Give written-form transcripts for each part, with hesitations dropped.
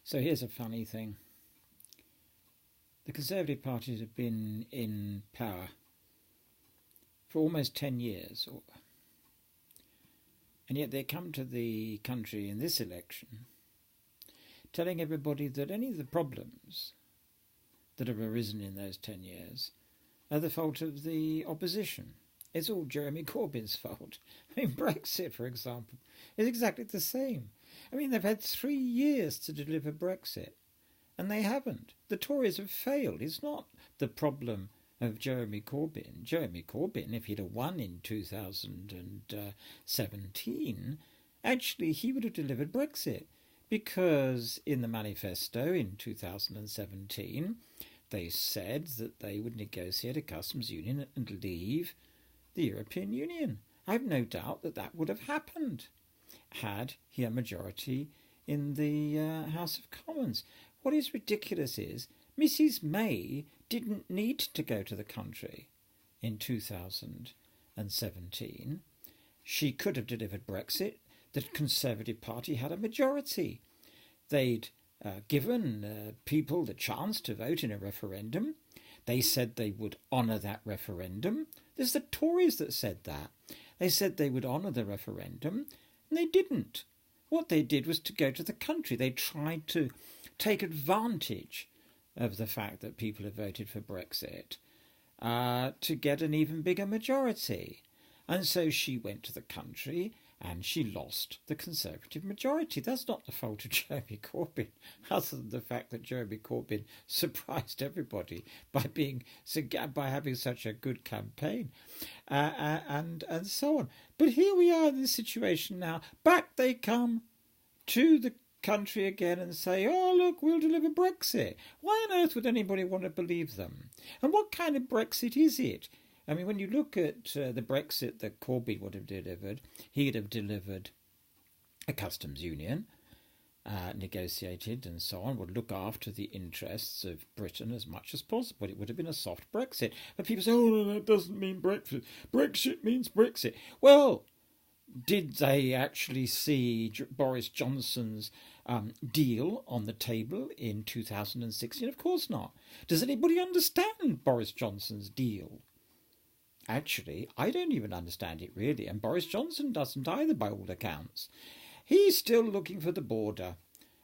So here's a funny thing. The Conservative parties have been in power for almost 10 years, and yet they come to the country in this election telling everybody that any of the problems that have arisen in those 10 years are the fault of the opposition. It's all Jeremy Corbyn's fault. I mean, Brexit, for example, is exactly the same. I mean, they've had 3 years to deliver Brexit, and they haven't. The Tories have failed. It's not the problem of Jeremy Corbyn. Jeremy Corbyn, if he'd have won in 2017, actually he would have delivered Brexit, because in the manifesto in 2017 they said that they would negotiate a customs union and leave the European Union. I have no doubt that that would have happened had he a majority in the House of Commons. What is ridiculous is Mrs May didn't need to go to the country in 2017. She could have delivered Brexit. The Conservative Party had a majority. They'd given people the chance to vote in a referendum. They said they would honour that referendum. There's the Tories that said that. They said they would honour the referendum, and they didn't. What they did was to go to the country. They tried to take advantage of the fact that people have voted for Brexit to get an even bigger majority. And so she went to the country and she lost the Conservative majority. That's not the fault of Jeremy Corbyn, other than the fact that Jeremy Corbyn surprised everybody by having such a good campaign, and so on. But here we are in this situation now. Back they come to the country again and say, oh, look, we'll deliver Brexit. Why on earth would anybody want to believe them? And what kind of Brexit is it? I mean, when you look at the Brexit that Corbyn would have delivered, he'd have delivered a customs union, negotiated and so on, would look after the interests of Britain as much as possible. It would have been a soft Brexit. But people say, oh, no, that doesn't mean Brexit. Brexit means Brexit. Well, did they actually see Boris Johnson's deal on the table in 2016? Of course not. Does anybody understand Boris Johnson's deal? Actually, I don't even understand it really, and Boris Johnson doesn't either by all accounts. He's still looking for the border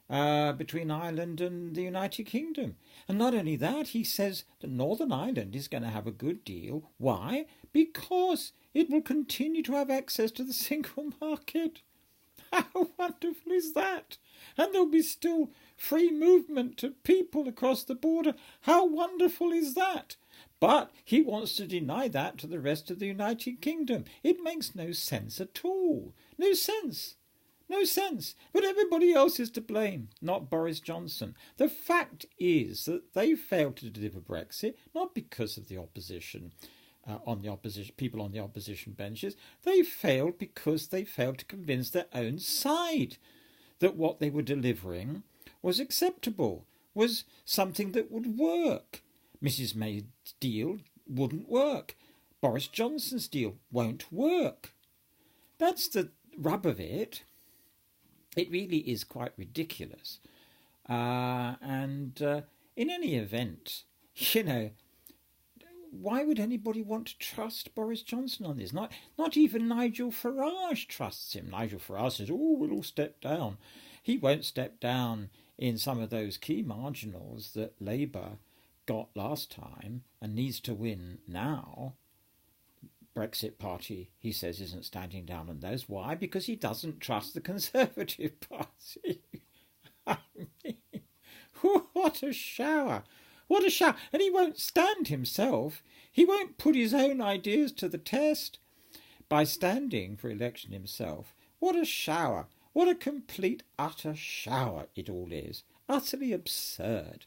between Ireland and the United Kingdom. And not only that, he says that Northern Ireland is going to have a good deal. Why? Because it will continue to have access to the single market. How wonderful is that? And there'll be still free movement of people across the border. How wonderful is that? But he wants to deny that to the rest of the United Kingdom. It makes no sense at all. No sense. No sense. But everybody else is to blame, not Boris Johnson. The fact is that they failed to deliver Brexit, not because of the opposition, people on the opposition benches. They failed because they failed to convince their own side that what they were delivering was acceptable, was something that would work. Mrs May's deal wouldn't work. Boris Johnson's deal won't work. That's the rub of it. It really is quite ridiculous. And in any event, why would anybody want to trust Boris Johnson on this? Not even Nigel Farage trusts him. Nigel Farage says, oh, we'll all step down. He won't step down in some of those key marginals that Labour got last time and needs to win now. Brexit Party, he says, isn't standing down on those. Why? Because he doesn't trust the Conservative Party. I mean, what a shower. What a shower. And he won't stand himself. He won't put his own ideas to the test by standing for election himself. What a shower. What a complete, utter shower it all is. Utterly absurd.